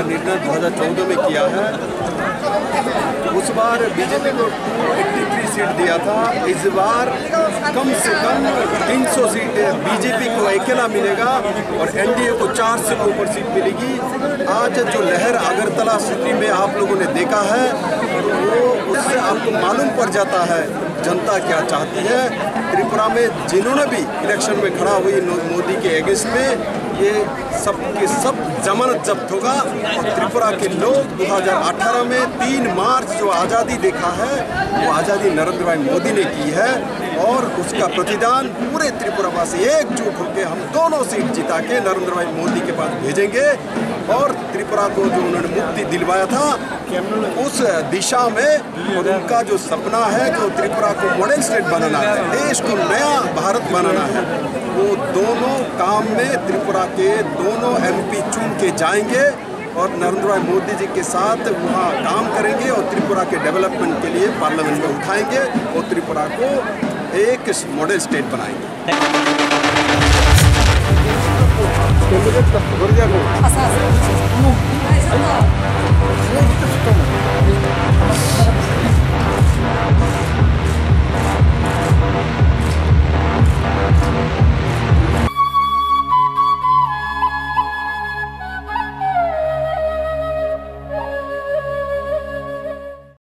निर्णय 2014 में किया है। उस बार बीजेपी को 283 सीट दिया था, इस बार कम से कम 300 सीट बीजेपी को अकेला मिलेगा और एनडीए को 4 से ऊपर सीट मिलेगी। आज जो लहर अगरतला सिटी में आप लोगों ने देखा है, वो उससे आपको मालूम पड़ जाता है जनता क्या चाहती है। त्रिपुरा में जिन्होंने भी इलेक्शन में खड़ा हुई मोदी के अगेंस्ट में, ये सब के सब जमानत जब्त होगा। त्रिपुरा के लोग 2018 में 3 मार्च जो आज़ादी देखा है, वो आज़ादी नरेंद्र भाई मोदी ने की है और उसका प्रतिदान पूरे त्रिपुरावासी एकजुट होकर हम दोनों सीट जिता के नरेंद्र भाई मोदी के पास भेजेंगे। और त्रिपुरा को जो उन्होंने मुक्ति दिलवाया था, उस दिशा में उनका जो सपना है कि त्रिपुरा को मॉडल स्टेट बनाना है, देश को नया भारत बनाना है, वो दोनों काम में त्रिपुरा के दोनों एमपी चुन के जाएंगे और नरेंद्र भाई मोदी जी के साथ वहाँ काम करेंगे और त्रिपुरा के डेवलपमेंट के लिए पार्लियामेंट में उठाएंगे और त्रिपुरा को एक मॉडल स्टेट बनाएंगे।